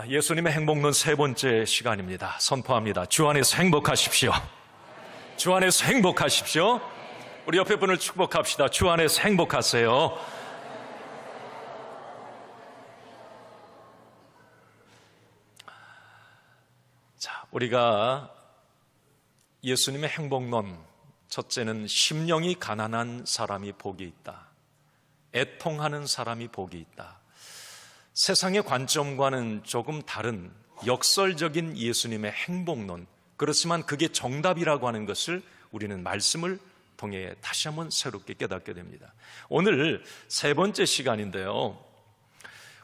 예수님의 행복론 세 번째 시간입니다. 선포합니다. 주 안에서 행복하십시오. 주 안에서 행복하십시오. 우리 옆에 분을 축복합시다. 주 안에서 행복하세요. 자, 우리가 예수님의 행복론, 첫째는 심령이 가난한 사람이 복이 있다. 애통하는 사람이 복이 있다. 세상의 관점과는 조금 다른 역설적인 예수님의 행복론, 그렇지만 그게 정답이라고 하는 것을 우리는 말씀을 통해 다시 한번 새롭게 깨닫게 됩니다. 오늘 세 번째 시간인데요,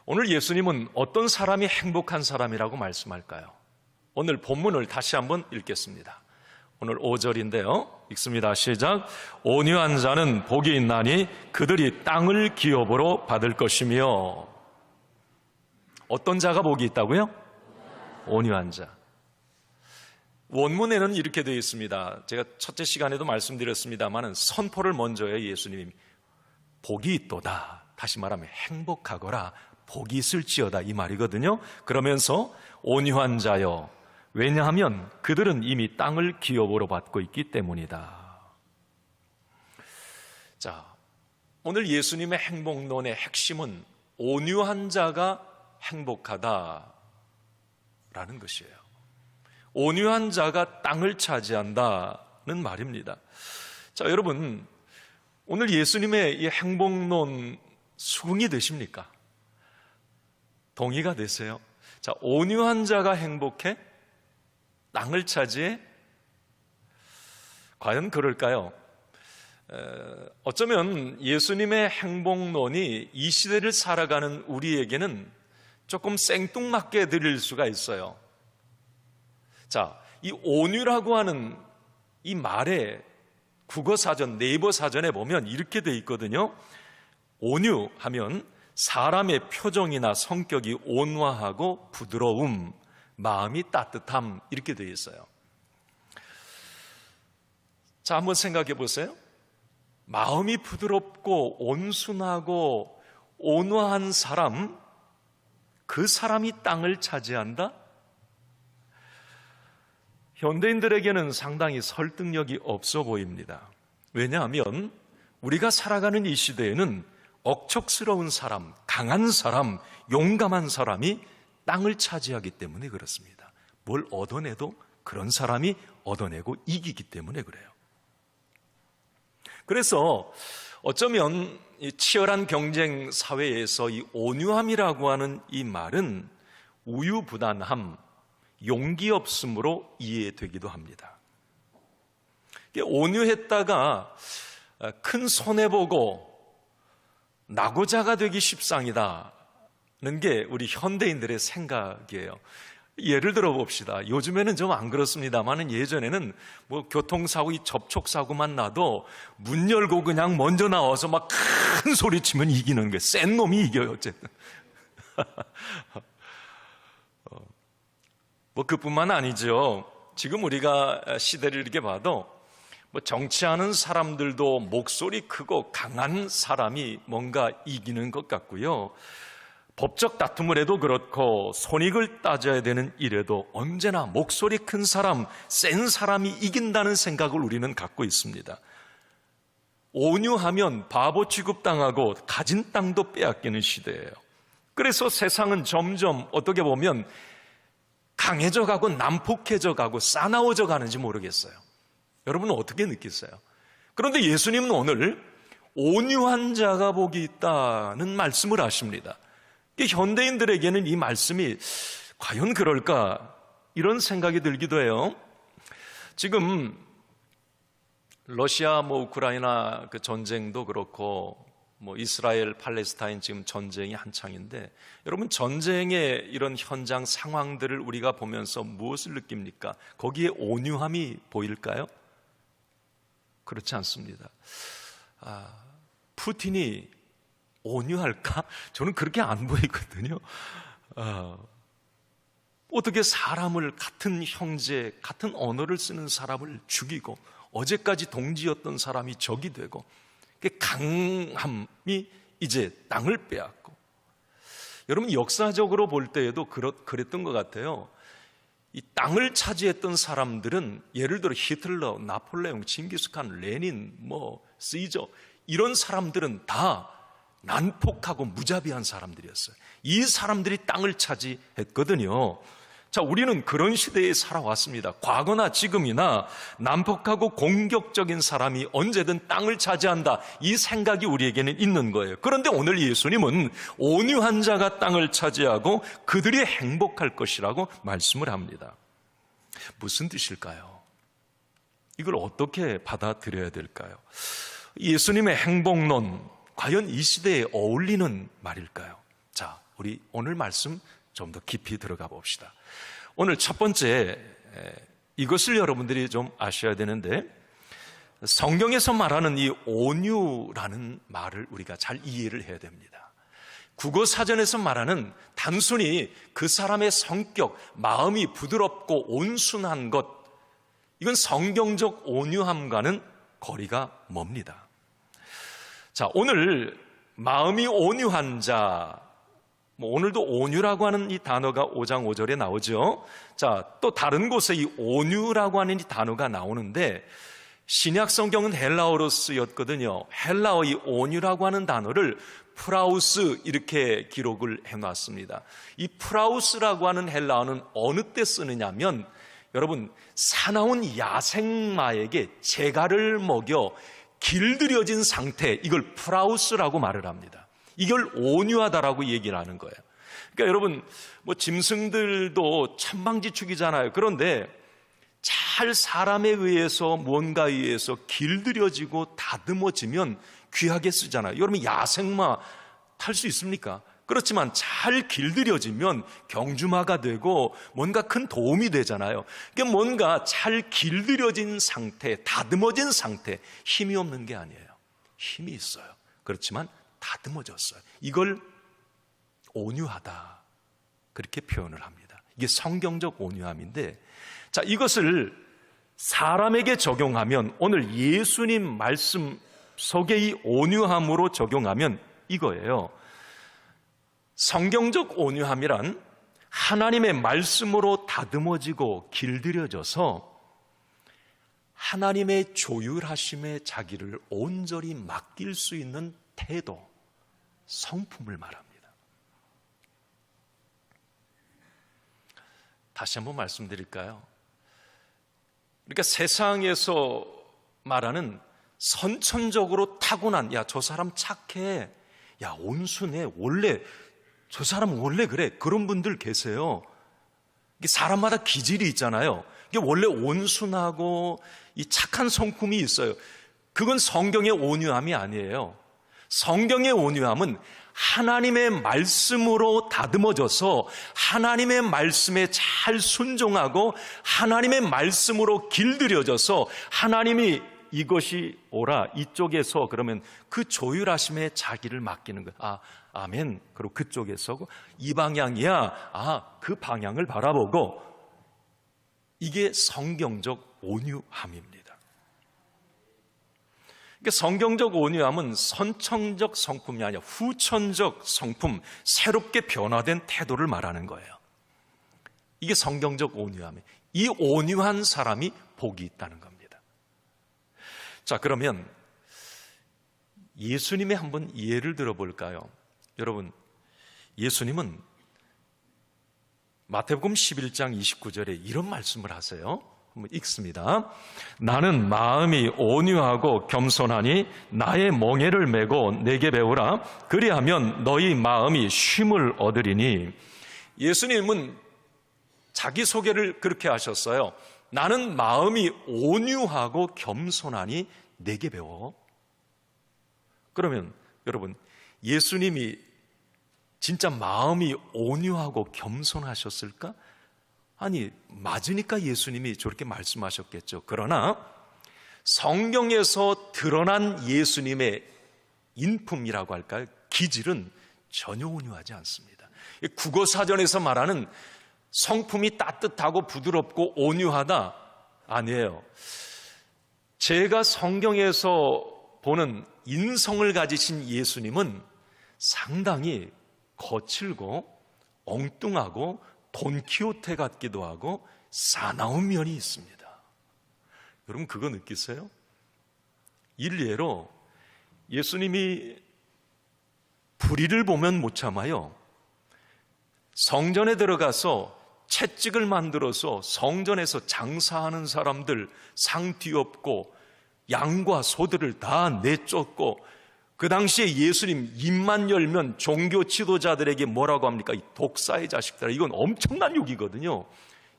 오늘 예수님은 어떤 사람이 행복한 사람이라고 말씀할까요? 오늘 본문을 다시 한번 읽겠습니다. 오늘 5절인데요 읽습니다. 시작. 온유한 자는 복이 있나니 그들이 땅을 기업으로 받을 것이며. 어떤 자가 복이 있다고요? 온유한 자. 원문에는 이렇게 되어 있습니다. 제가 첫째 시간에도 말씀드렸습니다만 선포를 먼저 해요. 예수님이 복이 있도다, 다시 말하면 행복하거라, 복이 있을지어다, 이 말이거든요. 그러면서 온유한 자여, 왜냐하면 그들은 이미 땅을 기업으로 받고 있기 때문이다. 자, 오늘 예수님의 행복론의 핵심은 온유한 자가 행복하다라는 것이에요. 온유한 자가 땅을 차지한다는 말입니다. 자, 여러분, 오늘 예수님의 이 행복론 수긍이 되십니까? 동의가 되세요? 자, 온유한 자가 행복해? 땅을 차지해? 과연 그럴까요? 어쩌면 예수님의 행복론이 이 시대를 살아가는 우리에게는 조금 생뚱맞게 들릴 수가 있어요. 자, 이 온유라고 하는 이 말의 국어사전, 네이버 사전에 보면 이렇게 돼 있거든요. 온유하면 사람의 표정이나 성격이 온화하고 부드러움, 마음이 따뜻함, 이렇게 되어 있어요. 자, 한번 생각해 보세요. 마음이 부드럽고 온순하고 온화한 사람, 그 사람이 땅을 차지한다? 현대인들에게는 상당히 설득력이 없어 보입니다. 왜냐하면 우리가 살아가는 이 시대에는 억척스러운 사람, 강한 사람, 용감한 사람이 땅을 차지하기 때문에 그렇습니다. 뭘 얻어내도 그런 사람이 얻어내고 이기기 때문에 그래요. 그래서 어쩌면 이 치열한 경쟁 사회에서 이 온유함이라고 하는 이 말은 우유부단함, 용기 없음으로 이해되기도 합니다. 온유했다가 큰 손해보고 낙오자가 되기 십상이다는 게 우리 현대인들의 생각이에요. 예를 들어 봅시다. 요즘에는 좀 안 그렇습니다만 예전에는 뭐 교통사고, 이 접촉사고만 나도 문 열고 그냥 먼저 나와서 막 큰 소리 치면 이기는 거예요. 센 놈이 이겨요, 어쨌든. 뭐 그뿐만 아니죠. 지금 우리가 시대를 이렇게 봐도 뭐 정치하는 사람들도 목소리 크고 강한 사람이 뭔가 이기는 것 같고요. 법적 다툼을 해도 그렇고 손익을 따져야 되는 일에도 언제나 목소리 큰 사람, 센 사람이 이긴다는 생각을 우리는 갖고 있습니다. 온유하면 바보 취급당하고 가진 땅도 빼앗기는 시대예요. 그래서 세상은 점점 어떻게 보면 강해져 가고 난폭해져 가고 싸나워져 가는지 모르겠어요. 여러분은 어떻게 느끼세요? 그런데 예수님은 오늘 온유한 자가 복이 있다는 말씀을 하십니다. 현대인들에게는 이 말씀이 과연 그럴까, 이런 생각이 들기도 해요. 지금 러시아 우크라이나 그 전쟁도 그렇고 이스라엘 팔레스타인 지금 전쟁이 한창인데, 여러분 전쟁의 이런 현장 상황들을 우리가 보면서 무엇을 느낍니까? 거기에 온유함이 보일까요? 그렇지 않습니다. 푸틴이 온유할까? 저는 그렇게 안 보이거든요. 어떻게 사람을, 같은 형제, 같은 언어를 쓰는 사람을 죽이고 어제까지 동지였던 사람이 적이 되고, 강함이 이제 땅을 빼앗고, 여러분, 역사적으로 볼 때에도 그랬던 것 같아요. 이 땅을 차지했던 사람들은 예를 들어 히틀러, 나폴레옹, 칭기스칸, 레닌, 시저, 이런 사람들은 다 난폭하고 무자비한 사람들이었어요. 이 사람들이 땅을 차지했거든요. 자, 우리는 그런 시대에 살아왔습니다. 과거나 지금이나 난폭하고 공격적인 사람이 언제든 땅을 차지한다, 이 생각이 우리에게는 있는 거예요. 그런데 오늘 예수님은 온유한 자가 땅을 차지하고 그들이 행복할 것이라고 말씀을 합니다. 무슨 뜻일까요? 이걸 어떻게 받아들여야 될까요? 예수님의 행복론, 과연 이 시대에 어울리는 말일까요? 자, 우리 오늘 말씀 좀 더 깊이 들어가 봅시다. 오늘 첫 번째, 이것을 여러분들이 좀 아셔야 되는데, 성경에서 말하는 이 온유라는 말을 우리가 잘 이해를 해야 됩니다. 국어 사전에서 말하는 단순히 그 사람의 성격, 마음이 부드럽고 온순한 것, 이건 성경적 온유함과는 거리가 멉니다. 자, 오늘 마음이 온유한 자, 오늘도 온유라고 하는 이 단어가 5장 5절에 나오죠. 자, 또 다른 곳에 이 온유라고 하는 이 단어가 나오는데, 신약 성경은 헬라어로 쓰였거든요. 헬라어 이 온유라고 하는 단어를 프라우스, 이렇게 기록을 해놨습니다. 이 프라우스라고 하는 헬라어는 어느 때 쓰느냐면, 여러분, 사나운 야생마에게 재갈을 먹여 길들여진 상태, 이걸 프라우스라고 말을 합니다. 이걸 온유하다라고 얘기를 하는 거예요. 그러니까 여러분, 짐승들도 천방지축이잖아요. 그런데 잘 사람에 의해서, 무언가에 의해서 길들여지고 다듬어지면 귀하게 쓰잖아요. 여러분, 야생마 탈 수 있습니까? 그렇지만 잘 길들여지면 경주마가 되고 뭔가 큰 도움이 되잖아요. 그러니까 뭔가 잘 길들여진 상태, 다듬어진 상태, 힘이 없는 게 아니에요. 힘이 있어요. 그렇지만 다듬어졌어요. 이걸 온유하다, 그렇게 표현을 합니다. 이게 성경적 온유함인데, 자, 이것을 사람에게 적용하면, 오늘 예수님 말씀 속에 이 온유함으로 적용하면 이거예요. 성경적 온유함이란 하나님의 말씀으로 다듬어지고 길들여져서 하나님의 조율하심에 자기를 온전히 맡길 수 있는 태도, 성품을 말합니다. 다시 한번 말씀드릴까요? 그러니까 세상에서 말하는 선천적으로 타고난, 야, 저 사람 착해, 야, 온순해, 원래 저 사람은 원래 그래, 그런 분들 계세요. 이게 사람마다 기질이 있잖아요. 이게 원래 온순하고 이 착한 성품이 있어요. 그건 성경의 온유함이 아니에요. 성경의 온유함은 하나님의 말씀으로 다듬어져서 하나님의 말씀에 잘 순종하고 하나님의 말씀으로 길들여져서 하나님이 이것이 오라, 이쪽에서 그러면 그 조율하심에 자기를 맡기는 거예요. 아멘. 그리고 그쪽에서 이 방향이야. 그 방향을 바라보고, 이게 성경적 온유함입니다. 그러니까 성경적 온유함은 선천적 성품이 아니라 후천적 성품, 새롭게 변화된 태도를 말하는 거예요. 이게 성경적 온유함이에요. 이 온유한 사람이 복이 있다는 겁니다. 자, 그러면 예수님의 한번 예를 들어볼까요? 여러분, 예수님은 마태복음 11장 29절에 이런 말씀을 하세요. 한번 읽습니다. 나는 마음이 온유하고 겸손하니 나의 멍에를 메고 내게 배우라. 그리하면 너희 마음이 쉼을 얻으리니. 예수님은 자기 소개를 그렇게 하셨어요. 나는 마음이 온유하고 겸손하니 내게 배워. 그러면 여러분, 예수님이 진짜 마음이 온유하고 겸손하셨을까? 아니, 맞으니까 예수님이 저렇게 말씀하셨겠죠. 그러나 성경에서 드러난 예수님의 인품이라고 할까요? 기질은 전혀 온유하지 않습니다. 국어사전에서 말하는 성품이 따뜻하고 부드럽고 온유하다, 아니에요. 제가 성경에서 보는 인성을 가지신 예수님은 상당히 거칠고 엉뚱하고 돈키호테 같기도 하고 사나운 면이 있습니다. 여러분 그거 느끼세요? 일례로 예수님이 불의를 보면 못 참아요. 성전에 들어가서 채찍을 만들어서 성전에서 장사하는 사람들 상 뒤엎고 양과 소들을 다 내쫓고, 그 당시에 예수님 입만 열면 종교 지도자들에게 뭐라고 합니까? 이 독사의 자식들아. 이건 엄청난 욕이거든요.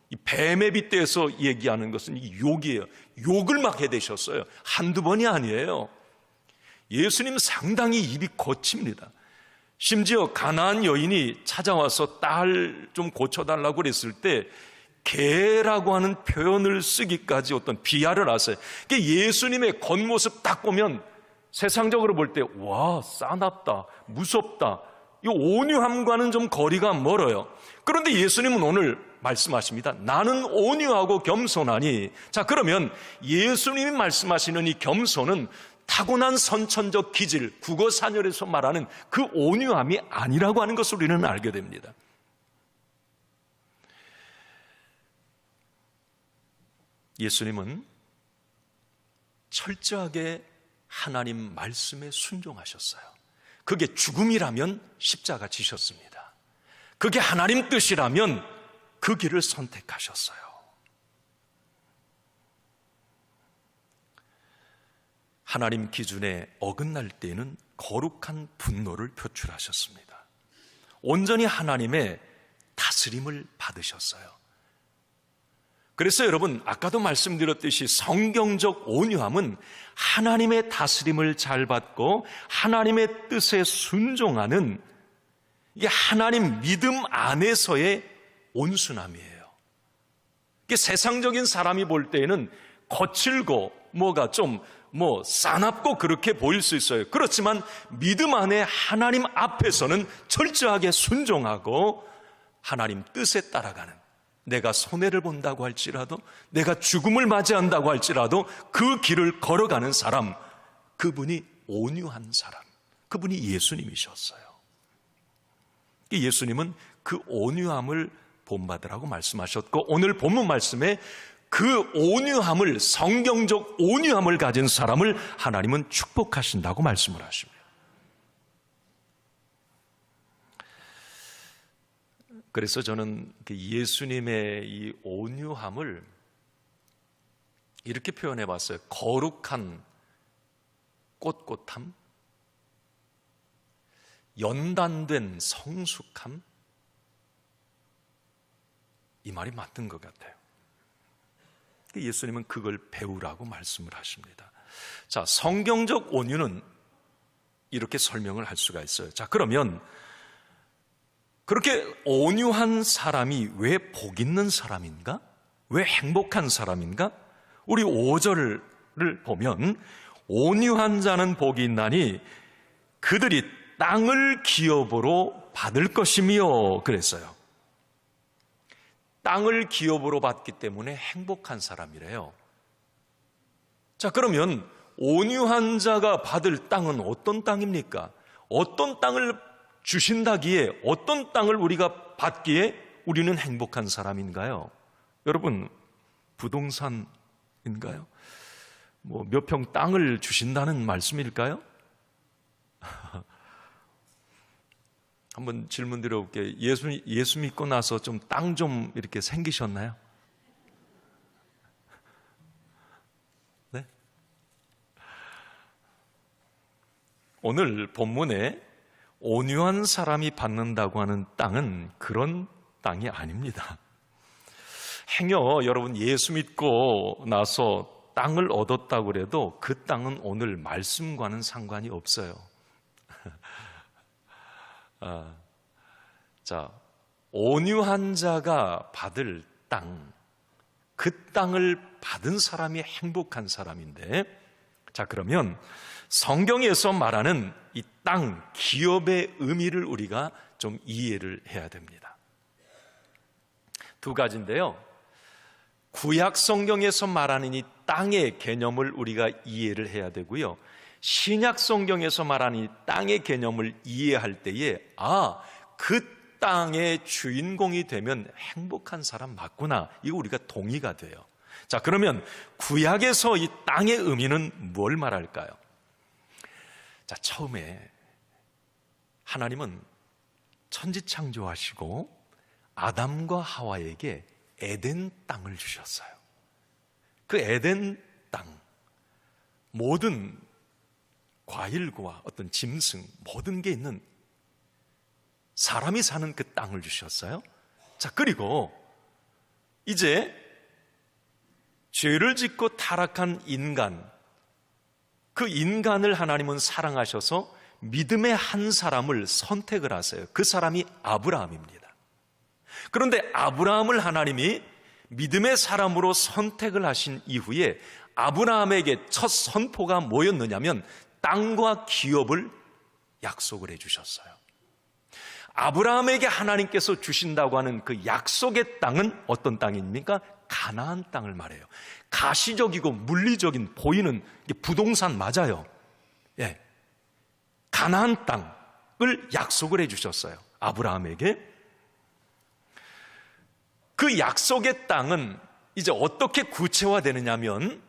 이 뱀에 빗대서 얘기하는 것은 이 욕이에요. 욕을 막 해대셨어요. 한두 번이 아니에요. 예수님 상당히 입이 거칩니다. 심지어 가나안 여인이 찾아와서 딸 좀 고쳐달라고 그랬을 때 개라고 하는 표현을 쓰기까지 어떤 비하를 하세요. 예수님의 겉모습 딱 보면 세상적으로 볼 때 와, 싸납다, 무섭다, 이 온유함과는 좀 거리가 멀어요. 그런데 예수님은 오늘 말씀하십니다. 나는 온유하고 겸손하니. 자, 그러면 예수님이 말씀하시는 이 겸손은 타고난 선천적 기질, 국어사전에서 말하는 그 온유함이 아니라고 하는 것을 우리는 알게 됩니다. 예수님은 철저하게 하나님 말씀에 순종하셨어요. 그게 죽음이라면 십자가 지셨습니다. 그게 하나님 뜻이라면 그 길을 선택하셨어요. 하나님 기준에 어긋날 때에는 거룩한 분노를 표출하셨습니다. 온전히 하나님의 다스림을 받으셨어요. 그래서 여러분, 아까도 말씀드렸듯이 성경적 온유함은 하나님의 다스림을 잘 받고 하나님의 뜻에 순종하는, 이게 하나님 믿음 안에서의 온순함이에요. 이게 세상적인 사람이 볼 때에는 거칠고 뭐가 좀 싸납고 그렇게 보일 수 있어요. 그렇지만 믿음 안에 하나님 앞에서는 철저하게 순종하고 하나님 뜻에 따라가는, 내가 손해를 본다고 할지라도, 내가 죽음을 맞이한다고 할지라도 그 길을 걸어가는 사람, 그분이 온유한 사람, 그분이 예수님이셨어요. 예수님은 그 온유함을 본받으라고 말씀하셨고, 오늘 본문 말씀에 그 온유함을, 성경적 온유함을 가진 사람을 하나님은 축복하신다고 말씀을 하십니다. 그래서 저는 예수님의 이 온유함을 이렇게 표현해 봤어요. 거룩한 꼿꼿함, 연단된 성숙함, 이 말이 맞는 것 같아요. 예수님은 그걸 배우라고 말씀을 하십니다. 자, 성경적 온유는 이렇게 설명을 할 수가 있어요. 자, 그러면 그렇게 온유한 사람이 왜 복 있는 사람인가? 왜 행복한 사람인가? 우리 5절을 보면 온유한 자는 복이 있나니 그들이 땅을 기업으로 받을 것이며 그랬어요. 땅을 기업으로 받기 때문에 행복한 사람이래요. 자, 그러면 온유한 자가 받을 땅은 어떤 땅입니까? 어떤 땅을 주신다기에, 어떤 땅을 우리가 받기에 우리는 행복한 사람인가요? 여러분, 부동산인가요? 몇 평 땅을 주신다는 말씀일까요? 한번 질문 드려볼게요. 예수 믿고 나서 좀 땅 좀 이렇게 생기셨나요? 네? 오늘 본문에 온유한 사람이 받는다고 하는 땅은 그런 땅이 아닙니다. 행여 여러분 예수 믿고 나서 땅을 얻었다고 해도 그 땅은 오늘 말씀과는 상관이 없어요. 자, 온유한 자가 받을 땅, 그 땅을 받은 사람이 행복한 사람인데, 자, 그러면 성경에서 말하는 이 땅, 기업의 의미를 우리가 좀 이해를 해야 됩니다. 두 가지인데요. 구약 성경에서 말하는 이 땅의 개념을 우리가 이해를 해야 되고요. 신약 성경에서 말하는 이 땅의 개념을 이해할 때에 그 땅의 주인공이 되면 행복한 사람 맞구나. 이거 우리가 동의가 돼요. 자, 그러면 구약에서 이 땅의 의미는 뭘 말할까요? 자, 처음에 하나님은 천지창조하시고 아담과 하와에게 에덴 땅을 주셨어요. 그 에덴 땅, 모든 과일과 어떤 짐승, 모든 게 있는 사람이 사는 그 땅을 주셨어요. 자, 그리고 이제 죄를 짓고 타락한 인간, 그 인간을 하나님은 사랑하셔서 믿음의 한 사람을 선택을 하세요. 그 사람이 아브라함입니다. 그런데 아브라함을 하나님이 믿음의 사람으로 선택을 하신 이후에 아브라함에게 첫 선포가 뭐였느냐면 땅과 기업을 약속을 해주셨어요. 아브라함에게 하나님께서 주신다고 하는 그 약속의 땅은 어떤 땅입니까? 가나안 땅을 말해요. 가시적이고 물리적인 보이는 부동산 맞아요. 예, 가나안 땅을 약속을 해주셨어요. 아브라함에게. 그 약속의 땅은 이제 어떻게 구체화되느냐면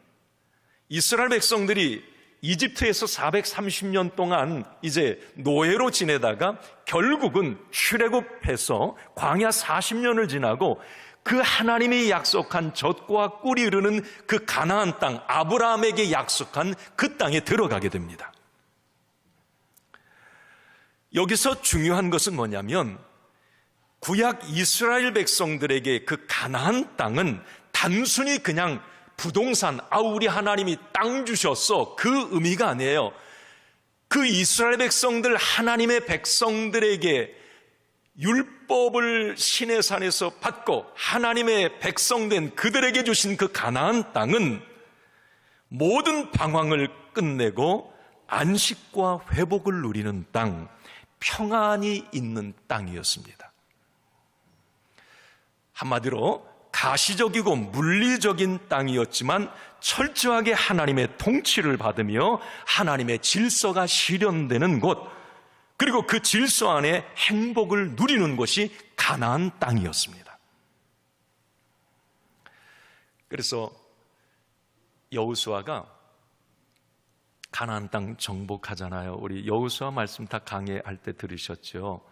이스라엘 백성들이 이집트에서 430년 동안 이제 노예로 지내다가 결국은 출애굽해서 광야 40년을 지나고 그 하나님이 약속한 젖과 꿀이 흐르는 그 가나안 땅, 아브라함에게 약속한 그 땅에 들어가게 됩니다. 여기서 중요한 것은 뭐냐면 구약 이스라엘 백성들에게 그 가나안 땅은 단순히 그냥 부동산, 우리 하나님이 땅 주셨어, 그 의미가 아니에요. 그 이스라엘 백성들, 하나님의 백성들에게 율법을 시내산에서 받고 하나님의 백성된 그들에게 주신 그 가나안 땅은 모든 방황을 끝내고 안식과 회복을 누리는 땅, 평안이 있는 땅이었습니다. 한마디로 가시적이고 물리적인 땅이었지만 철저하게 하나님의 통치를 받으며 하나님의 질서가 실현되는 곳, 그리고 그 질서 안에 행복을 누리는 곳이 가나안 땅이었습니다. 그래서 여호수아가 가나안 땅 정복하잖아요. 우리 여호수아 말씀 다 강해할 때 들으셨죠?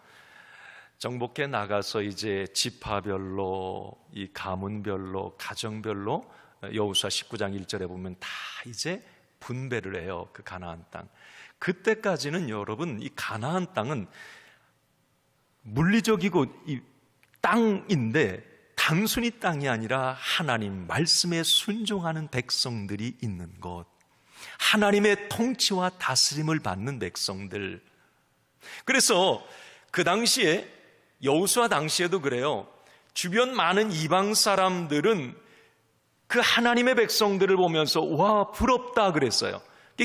정복해 나가서 이제 지파별로, 이 가문별로, 가정별로 여호수아 19장 1절에 보면 다 이제 분배를 해요. 그 가나안 땅. 그때까지는 여러분, 이 가나안 땅은 물리적이고 이 땅인데 단순히 땅이 아니라 하나님 말씀에 순종하는 백성들이 있는 곳, 하나님의 통치와 다스림을 받는 백성들. 그래서 그 당시에, 여호수아 당시에도 그래요. 주변 많은 이방 사람들은 그 하나님의 백성들을 보면서 와, 부럽다 그랬어요.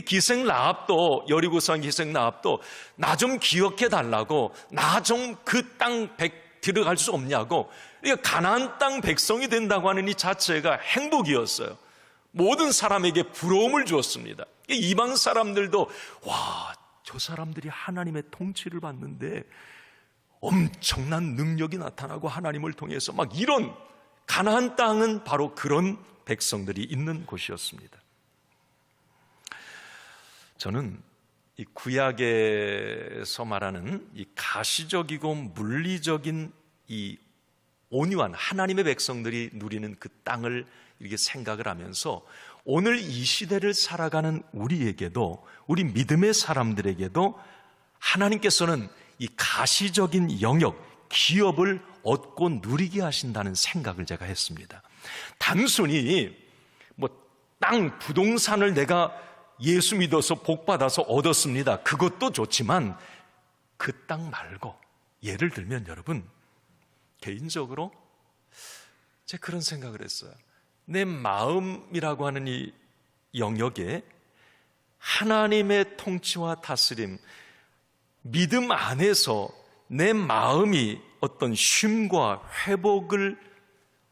기생 라합도, 여리고성 기생 라합도 나 좀 기억해 달라고, 나 좀 그 땅 들어갈 수 없냐고. 그러니까 가나안 땅 백성이 된다고 하는 이 자체가 행복이었어요. 모든 사람에게 부러움을 주었습니다. 이방 사람들도 와, 저 사람들이 하나님의 통치를 받는데 엄청난 능력이 나타나고 하나님을 통해서 막 이런, 가나안 땅은 바로 그런 백성들이 있는 곳이었습니다. 저는 이 구약에서 말하는 이 가시적이고 물리적인 이 온유한 하나님의 백성들이 누리는 그 땅을 이렇게 생각을 하면서 오늘 이 시대를 살아가는 우리에게도, 우리 믿음의 사람들에게도 하나님께서는 이 가시적인 영역, 기업을 얻고 누리게 하신다는 생각을 제가 했습니다. 단순히 땅, 부동산을 내가 예수 믿어서 복받아서 얻었습니다. 그것도 좋지만 그 땅 말고, 예를 들면 여러분, 개인적으로 제가 그런 생각을 했어요. 내 마음이라고 하는 이 영역에 하나님의 통치와 다스림, 믿음 안에서 내 마음이 어떤 쉼과 회복을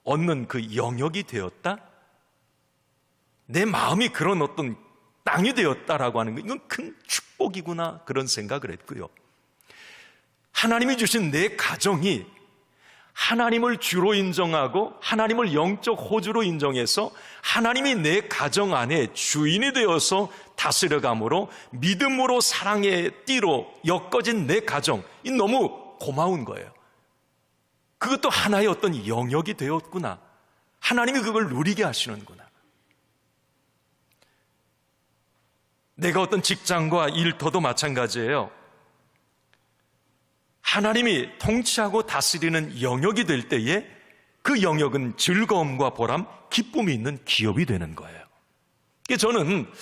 얻는 그 영역이 되었다? 내 마음이 그런 어떤 땅이 되었다라고 하는 거, 이건 큰 축복이구나, 그런 생각을 했고요. 하나님이 주신 내 가정이 하나님을 주로 인정하고 하나님을 영적 호주로 인정해서 하나님이 내 가정 안에 주인이 되어서 다스려감으로 믿음으로 사랑의 띠로 엮어진 내 가정, 이 너무 고마운 거예요. 그것도 하나의 어떤 영역이 되었구나. 하나님이 그걸 누리게 하시는구나. 내가 어떤 직장과 일터도 마찬가지예요. 하나님이 통치하고 다스리는 영역이 될 때에 그 영역은 즐거움과 보람, 기쁨이 있는 기업이 되는 거예요. 저는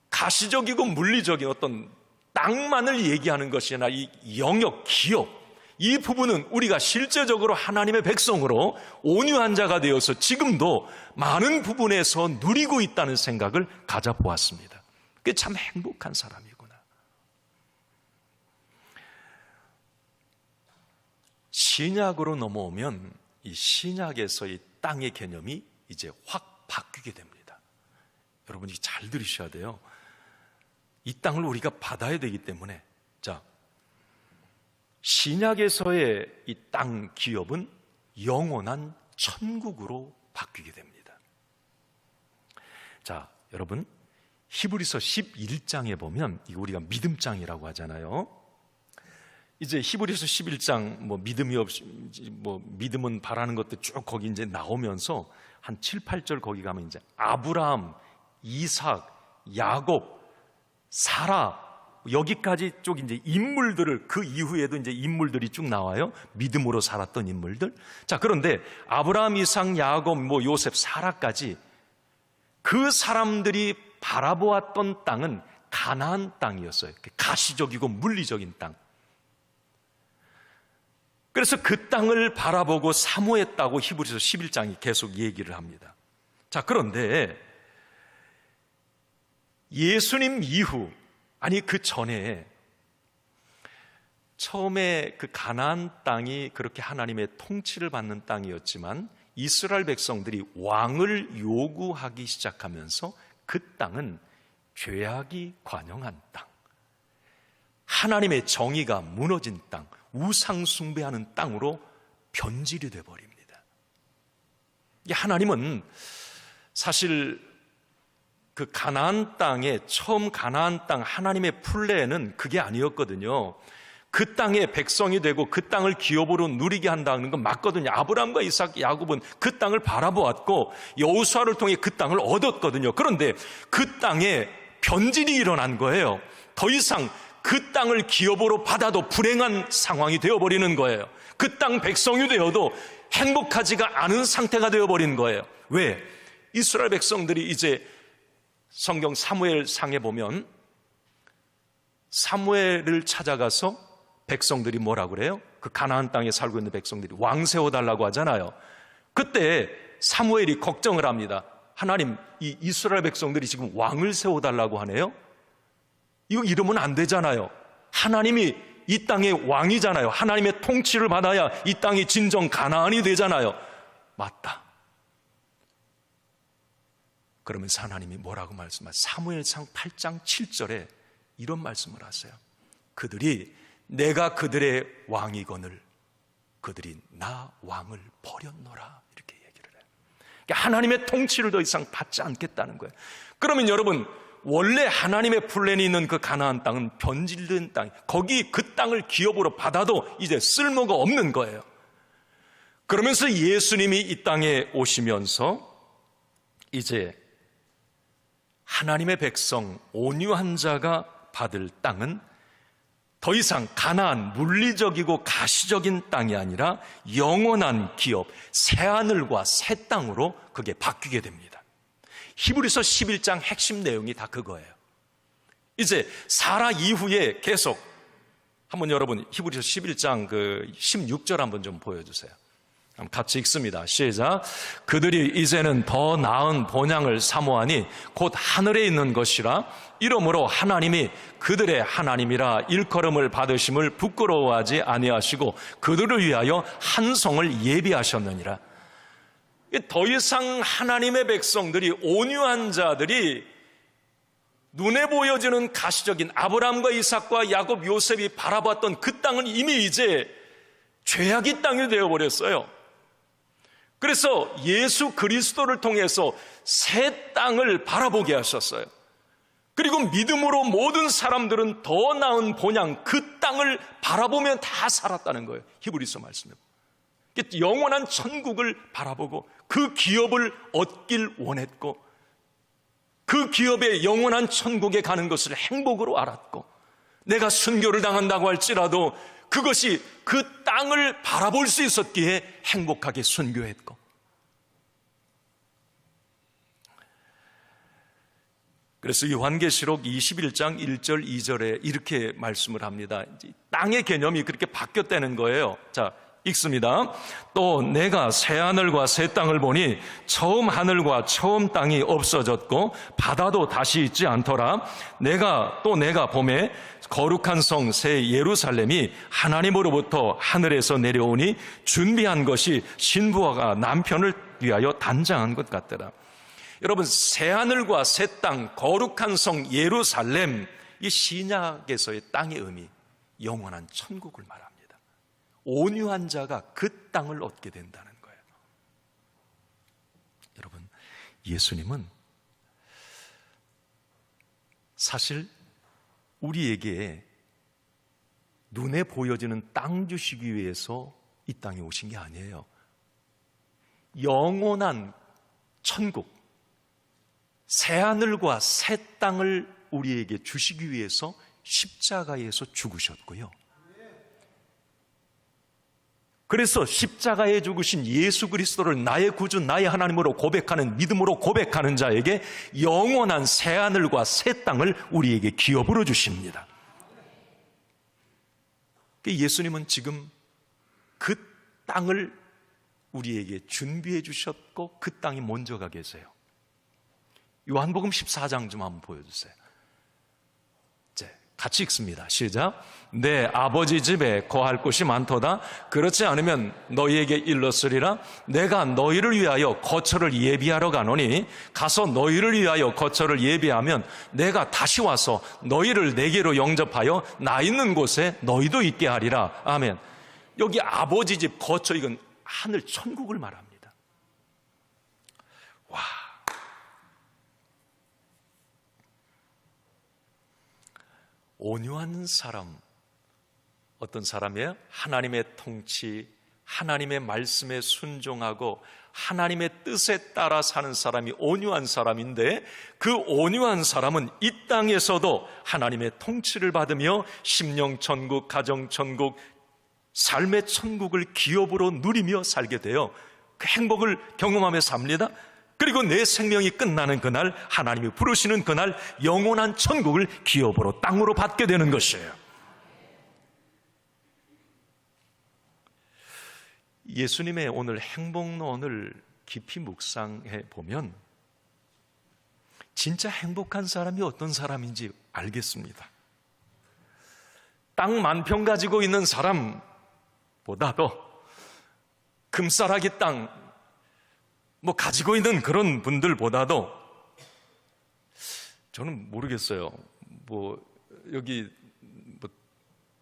가시적이고 물리적인 어떤 땅만을 얘기하는 것이 아니라 이 영역, 기업, 이 부분은 우리가 실제적으로 하나님의 백성으로 온유한 자가 되어서 지금도 많은 부분에서 누리고 있다는 생각을 가져보았습니다. 그게 참 행복한 사람이구나. 신약으로 넘어오면 이 신약에서의 땅의 개념이 이제 확 바뀌게 됩니다. 여러분이 잘 들으셔야 돼요. 이 땅을 우리가 받아야 되기 때문에, 자, 신약에서의 이 땅 기업은 영원한 천국으로 바뀌게 됩니다. 자, 여러분, 히브리서 11장에 보면, 이거 우리가 믿음장이라고 하잖아요. 이제 히브리서 11장 믿음은 바라는 것도 쭉 거기 이제 나오면서 한 7, 8절 거기 가면 이제 아브라함, 이삭, 야곱, 사라, 여기까지 쭉 이제 인물들을, 그 이후에도 이제 인물들이 쭉 나와요. 믿음으로 살았던 인물들. 자, 그런데 아브라함, 이삭, 야곱, 요셉, 사라까지 그 사람들이 바라보았던 땅은 가나안 땅이었어요. 가시적이고 물리적인 땅. 그래서 그 땅을 바라보고 사모했다고 히브리서 11장이 계속 얘기를 합니다. 자, 그런데 예수님 이후, 아니 그 전에 처음에 그 가나안 땅이 그렇게 하나님의 통치를 받는 땅이었지만 이스라엘 백성들이 왕을 요구하기 시작하면서 그 땅은 죄악이 관영한 땅, 하나님의 정의가 무너진 땅, 우상 숭배하는 땅으로 변질이 되어버립니다. 하나님은 사실 그 가나안 땅에, 처음 가나안 땅 하나님의 플랜은 그게 아니었거든요. 그 땅의 백성이 되고 그 땅을 기업으로 누리게 한다는 건 맞거든요. 아브라함과 이삭, 야곱은 그 땅을 바라보았고 여호수아를 통해 그 땅을 얻었거든요. 그런데 그 땅에 변질이 일어난 거예요. 더 이상 그 땅을 기업으로 받아도 불행한 상황이 되어버리는 거예요. 그 땅 백성이 되어도 행복하지가 않은 상태가 되어버린 거예요. 왜? 이스라엘 백성들이 이제 성경 사무엘상에 보면 사무엘을 찾아가서 백성들이 뭐라 그래요? 그 가나안 땅에 살고 있는 백성들이 왕 세워달라고 하잖아요. 그때 사무엘이 걱정을 합니다. 하나님, 이 이스라엘 백성들이 지금 왕을 세워달라고 하네요. 이거 이러면 안 되잖아요. 하나님이 이 땅의 왕이잖아요. 하나님의 통치를 받아야 이 땅이 진정 가나안이 되잖아요. 맞다. 그러면서 하나님이 뭐라고 말씀하세요? 사무엘상 8장 7절에 이런 말씀을 하세요. 내가 그들의 왕이거늘 그들이 나 왕을 버렸노라, 이렇게 얘기를 해요. 그러니까 하나님의 통치를 더 이상 받지 않겠다는 거예요. 그러면 여러분, 원래 하나님의 플랜이 있는 그 가나안 땅은 변질된 땅, 거기 그 땅을 기업으로 받아도 이제 쓸모가 없는 거예요. 그러면서 예수님이 이 땅에 오시면서 이제 하나님의 백성, 온유한 자가 받을 땅은 더 이상 가나안, 물리적이고 가시적인 땅이 아니라 영원한 기업, 새하늘과 새 땅으로 그게 바뀌게 됩니다. 히브리서 11장 핵심 내용이 다 그거예요. 이제 사라 이후에 계속 한번 여러분 히브리서 11장 그 16절 한번 좀 보여주세요. 같이 읽습니다. 시작. 그들이 이제는 더 나은 본향을 사모하니 곧 하늘에 있는 것이라. 이러므로 하나님이 그들의 하나님이라 일컬음을 받으심을 부끄러워하지 아니하시고 그들을 위하여 한 성을 예비하셨느니라. 더 이상 하나님의 백성들이, 온유한 자들이 눈에 보여지는 가시적인 아브라함과 이삭과 야곱, 요셉이 바라봤던 그 땅은 이미 이제 죄악의 땅이 되어버렸어요. 그래서 예수 그리스도를 통해서 새 땅을 바라보게 하셨어요. 그리고 믿음으로 모든 사람들은 더 나은 본향, 그 땅을 바라보며 다 살았다는 거예요. 히브리서 말씀에. 영원한 천국을 바라보고 그 기업을 얻길 원했고, 그 기업의 영원한 천국에 가는 것을 행복으로 알았고, 내가 순교를 당한다고 할지라도 그것이 그 땅을 바라볼 수 있었기에 행복하게 순교했고, 그래서 요한계시록 21장 1절 2절에 이렇게 말씀을 합니다. 땅의 개념이 그렇게 바뀌었다는 거예요. 자, 읽습니다. 또 내가 새 하늘과 새 땅을 보니 처음 하늘과 처음 땅이 없어졌고 바다도 다시 있지 않더라. 내가 보매 거룩한 성 새 예루살렘이 하나님으로부터 하늘에서 내려오니 준비한 것이 신부가 남편을 위하여 단장한 것 같더라. 여러분, 새 하늘과 새 땅, 거룩한 성 예루살렘, 이 신약에서의 땅의 의미, 영원한 천국을 말합니다. 온유한 자가 그 땅을 얻게 된다는 거예요. 여러분, 예수님은 사실 우리에게 눈에 보여지는 땅 주시기 위해서 이 땅에 오신 게 아니에요. 영원한 천국, 새하늘과 새 땅을 우리에게 주시기 위해서 십자가에서 죽으셨고요. 그래서 십자가에 죽으신 예수 그리스도를 나의 구주, 나의 하나님으로 고백하는, 믿음으로 고백하는 자에게 영원한 새하늘과 새 땅을 우리에게 기업으로 주십니다. 예수님은 지금 그 땅을 우리에게 준비해 주셨고 그 땅이 먼저 가 계세요. 요한복음 14장 좀 한번 보여주세요. 이제 같이 읽습니다. 시작. 내 아버지 집에 거할 곳이 많도다. 그렇지 않으면 너희에게 일렀으리라. 내가 너희를 위하여 거처를 예비하러 가노니 가서 너희를 위하여 거처를 예비하면 내가 다시 와서 너희를 내게로 영접하여 나 있는 곳에 너희도 있게 하리라. 아멘. 여기 아버지 집 거처, 이건 하늘 천국을 말합니다. 와. 온유한 사람, 어떤 사람이에요? 하나님의 통치, 하나님의 말씀에 순종하고 하나님의 뜻에 따라 사는 사람이 온유한 사람인데, 그 온유한 사람은 이 땅에서도 하나님의 통치를 받으며 심령천국, 가정천국, 삶의 천국을 기업으로 누리며 살게 돼요. 그 행복을 경험하며 삽니다. 그리고 내 생명이 끝나는 그날, 하나님이 부르시는 그날 영원한 천국을 기업으로 땅으로 받게 되는 것이에요. 예수님의 오늘 행복론을 깊이 묵상해 보면 진짜 행복한 사람이 어떤 사람인지 알겠습니다. 땅 만평 가지고 있는 사람보다도 금싸라기 땅 가지고 있는 그런 분들보다도, 저는 모르겠어요. 여기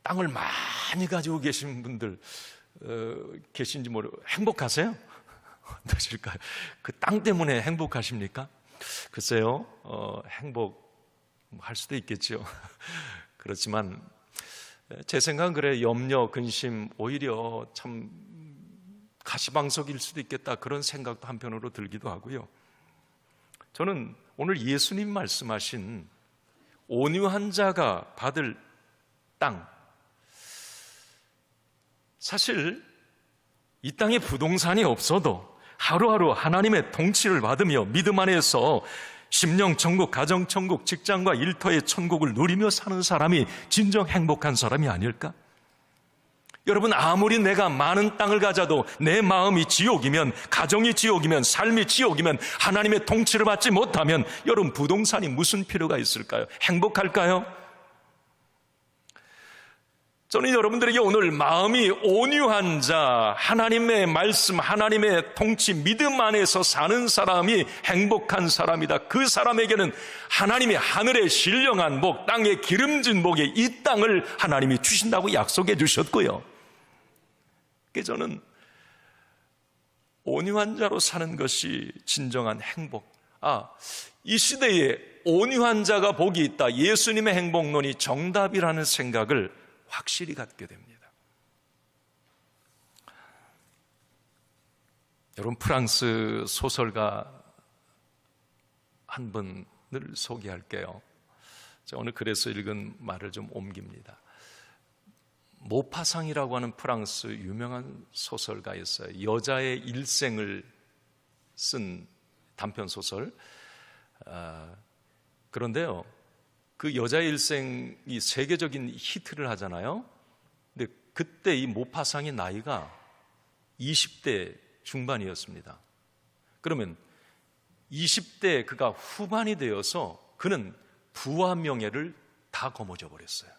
땅을 많이 가지고 계신 분들 계신지 행복하세요? 어떠실까요? 그 땅 때문에 행복하십니까? 글쎄요, 행복할 수도 있겠죠. 그렇지만 제 생각은 그래, 염려, 근심, 오히려 참 가시방석일 수도 있겠다, 그런 생각도 한편으로 들기도 하고요. 저는 오늘 예수님 말씀하신 온유한 자가 받을 땅, 사실 이 땅에 부동산이 없어도 하루하루 하나님의 통치를 받으며 믿음 안에서 심령천국, 가정천국, 직장과 일터의 천국을 누리며 사는 사람이 진정 행복한 사람이 아닐까? 여러분, 아무리 내가 많은 땅을 가져도 내 마음이 지옥이면, 가정이 지옥이면, 삶이 지옥이면, 하나님의 통치를 받지 못하면 여러분, 부동산이 무슨 필요가 있을까요? 행복할까요? 저는 여러분들에게 오늘 마음이 온유한 자, 하나님의 말씀, 하나님의 통치, 믿음 안에서 사는 사람이 행복한 사람이다. 그 사람에게는 하나님이 하늘의 신령한 복, 땅의 기름진 복에 이 땅을 하나님이 주신다고 약속해 주셨고요. 그래서 저는 온유한 자로 사는 것이 진정한 행복. 이 시대에 온유한 자가 복이 있다. 예수님의 행복론이 정답이라는 생각을 확실히 갖게 됩니다. 여러분, 프랑스 소설가 한 분을 소개할게요. 제가 오늘 그래서 읽은 말을 좀 옮깁니다. 모파상이라고 하는 프랑스 유명한 소설가 있어요. 여자의 일생을 쓴 단편소설. 그런데요, 그 여자의 일생이 세계적인 히트를 하잖아요. 근데 그때 이 모파상의 나이가 20대 중반이었습니다. 그러면 20대 그가 후반이 되어서 그는 부와 명예를 다 거머쥐어 버렸어요.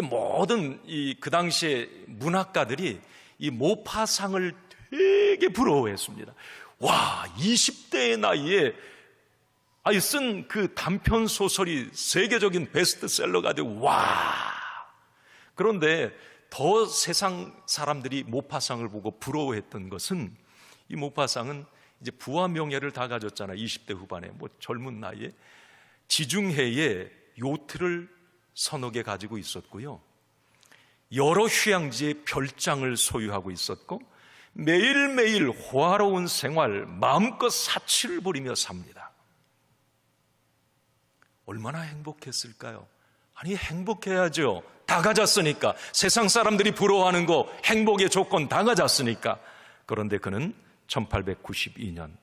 모든 그 당시에 문학가들이 이 모파상을 되게 부러워했습니다. 와, 20대의 나이에 쓴 그 단편 소설이 세계적인 베스트셀러가 되고, 와! 그런데 더 세상 사람들이 모파상을 보고 부러워했던 것은, 이 모파상은 이제 부와 명예를 다 가졌잖아요. 20대 후반에, 젊은 나이에. 지중해에 요트를 서너 개 가지고 있었고요. 여러 휴양지에 별장을 소유하고 있었고, 매일매일 호화로운 생활, 마음껏 사치를 부리며 삽니다. 얼마나 행복했을까요? 아니, 행복해야죠. 다 가졌으니까. 세상 사람들이 부러워하는 거, 행복의 조건 다 가졌으니까. 그런데 그는 1892년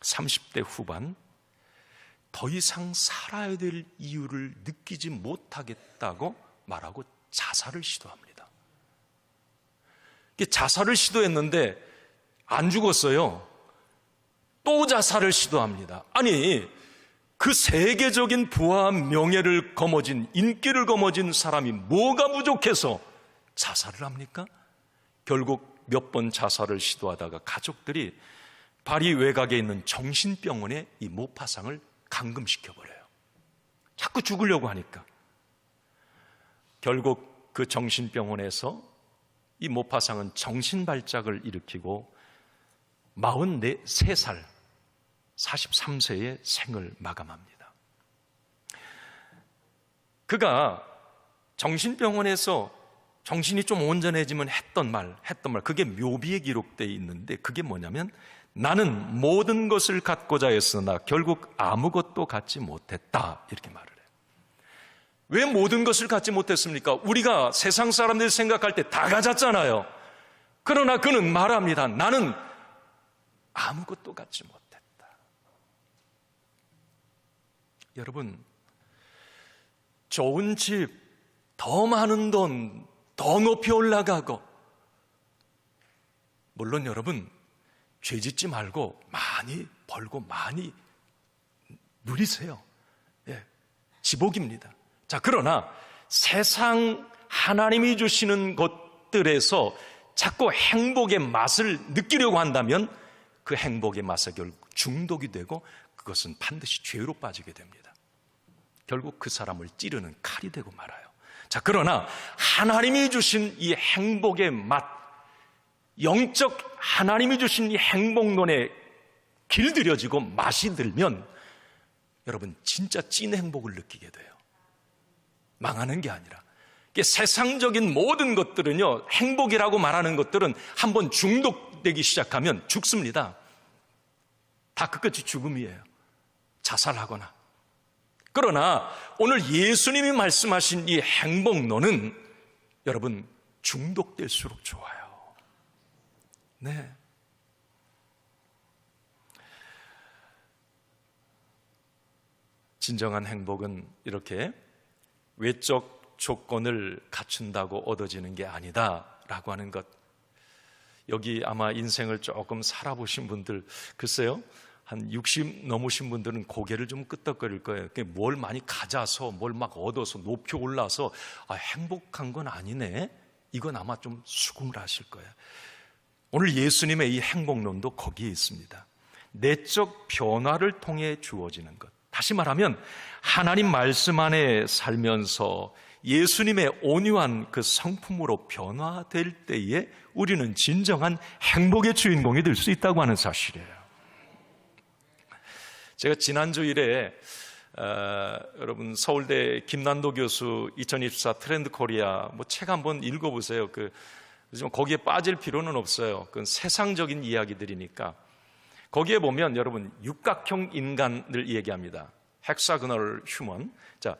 30대 후반 더 이상 살아야 될 이유를 느끼지 못하겠다고 말하고 자살을 시도합니다. 자살을 시도했는데 안 죽었어요. 또 자살을 시도합니다. 아니, 그 세계적인 부와 명예를 거머쥔, 인기를 거머쥔 사람이 뭐가 부족해서 자살을 합니까? 결국 몇 번 자살을 시도하다가 가족들이 파리 외곽에 있는 정신병원에 이 모파상을 감금시켜버려요. 자꾸 죽으려고 하니까. 결국 그 정신병원에서 이 모파상은 정신발작을 일으키고 43살, 43세의 생을 마감합니다. 그가 정신병원에서 정신이 좀 온전해지면 했던 말, 그게 묘비에 기록되어 있는데, 그게 뭐냐면, 나는 모든 것을 갖고자 했으나 결국 아무것도 갖지 못했다, 이렇게 말을 해요. 왜 모든 것을 갖지 못했습니까? 우리가 세상 사람들이 생각할 때 다 가졌잖아요. 그러나 그는 말합니다. 나는 아무것도 갖지 못했다. 여러분, 좋은 집, 더 많은 돈, 더 높이 올라가고, 물론 여러분, 죄 짓지 말고 많이 벌고 많이 누리세요. 지복입니다. 자, 그러나 세상 하나님이 주시는 것들에서 자꾸 행복의 맛을 느끼려고 한다면 그 행복의 맛에 결국 중독이 되고 그것은 반드시 죄로 빠지게 됩니다. 결국 그 사람을 찌르는 칼이 되고 말아요. 자, 그러나 하나님이 주신 이 행복의 맛, 영적 하나님이 주신 이 행복론에 길들여지고 맛이 들면 여러분 진짜 찐 행복을 느끼게 돼요. 망하는 게 아니라. 세상적인 모든 것들은요, 행복이라고 말하는 것들은 한번 중독되기 시작하면 죽습니다. 다 끝까지 죽음이에요. 자살하거나. 그러나 오늘 예수님이 말씀하신 이 행복론은 여러분 중독될수록 좋아요. 네. 진정한 행복은 이렇게 외적 조건을 갖춘다고 얻어지는 게 아니다라고 하는 것. 여기 아마 인생을 조금 살아보신 분들, 글쎄요, 한 60 넘으신 분들은 고개를 좀 끄덕거릴 거예요. 뭘 많이 가져서, 뭘 막 얻어서 높이 올라서 행복한 건 아니네. 이건 아마 좀 수긍을 하실 거예요. 오늘 예수님의 이 행복론도 거기에 있습니다. 내적 변화를 통해 주어지는 것. 다시 말하면 하나님 말씀 안에 살면서 예수님의 온유한 그 성품으로 변화될 때에 우리는 진정한 행복의 주인공이 될 수 있다고 하는 사실이에요. 제가 지난주일에 여러분 서울대 김난도 교수 2024 트렌드 코리아 책 한번 읽어보세요. 하지만 거기에 빠질 필요는 없어요. 그건 세상적인 이야기들이니까. 거기에 보면 여러분 육각형 인간을 얘기합니다. 헥사고널 휴먼. 자,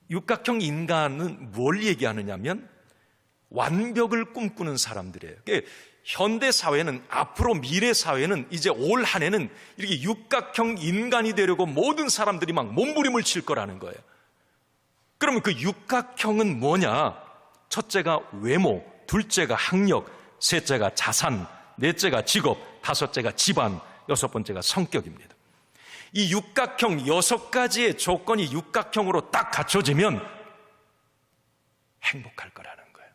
육각형 인간은 뭘 얘기하느냐면 완벽을 꿈꾸는 사람들이에요. 현대 사회는, 앞으로 미래 사회는 이제 올 한 해는 이렇게 육각형 인간이 되려고 모든 사람들이 막 몸부림을 칠 거라는 거예요. 그러면 그 육각형은 뭐냐? 첫째가 외모, 둘째가 학력, 셋째가 자산, 넷째가 직업, 다섯째가 집안, 여섯 번째가 성격입니다. 이 육각형 6가지의 조건이 육각형으로 딱 갖춰지면 행복할 거라는 거예요.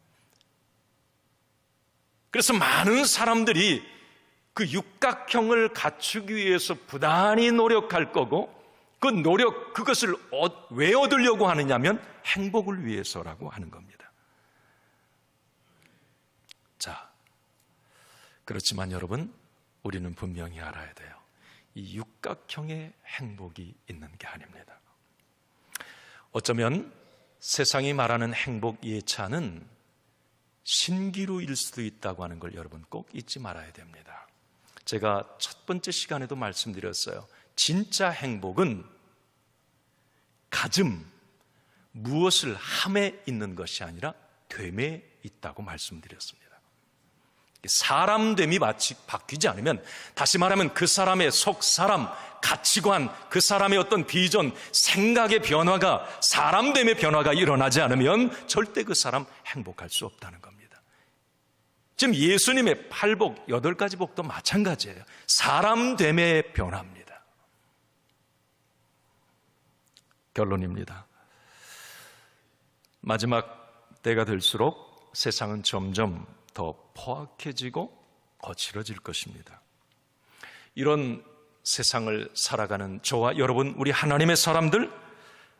그래서 많은 사람들이 그 육각형을 갖추기 위해서 부단히 노력할 거고, 그것을 왜 얻으려고 하느냐면 행복을 위해서라고 하는 겁니다. 자, 그렇지만 여러분, 우리는 분명히 알아야 돼요. 이 육각형의 행복이 있는 게 아닙니다. 어쩌면 세상이 말하는 행복 예찬은 신기루일 수도 있다고 하는 걸 여러분 꼭 잊지 말아야 됩니다. 제가 첫 번째 시간에도 말씀드렸어요. 진짜 행복은 가짐, 무엇을 함에 있는 것이 아니라 됨에 있다고 말씀드렸습니다. 사람됨이 바뀌지 않으면, 다시 말하면 그 사람의 속사람, 가치관, 그 사람의 어떤 비전, 생각의 변화가, 사람됨의 변화가 일어나지 않으면 절대 그 사람 행복할 수 없다는 겁니다. 지금 예수님의 8복, 8가지 복도 마찬가지예요. 사람됨의 변화입니다. 결론입니다. 마지막 때가 될수록 세상은 점점 더 포악해지고 거칠어질 것입니다. 이런 세상을 살아가는 저와 여러분, 우리 하나님의 사람들,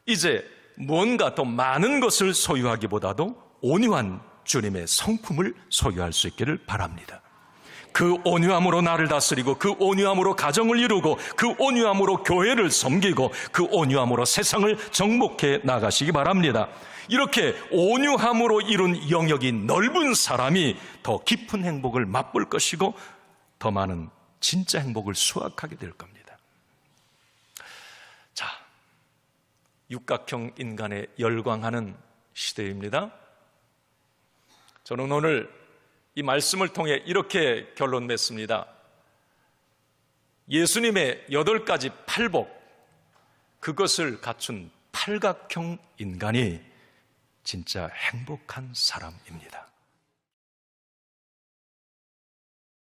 이제 뭔가 더 많은 것을 소유하기보다도 온유한 주님의 성품을 소유할 수 있기를 바랍니다. 그 온유함으로 나를 다스리고, 그 온유함으로 가정을 이루고, 그 온유함으로 교회를 섬기고, 그 온유함으로 세상을 정복해 나가시기 바랍니다. 이렇게 온유함으로 이룬 영역이 넓은 사람이 더 깊은 행복을 맛볼 것이고, 더 많은 진짜 행복을 수확하게 될 겁니다. 자, 육각형 인간에 열광하는 시대입니다. 저는 오늘 이 말씀을 통해 이렇게 결론 냈습니다. 예수님의 8가지 8복, 그것을 갖춘 팔각형 인간이 진짜 행복한 사람입니다.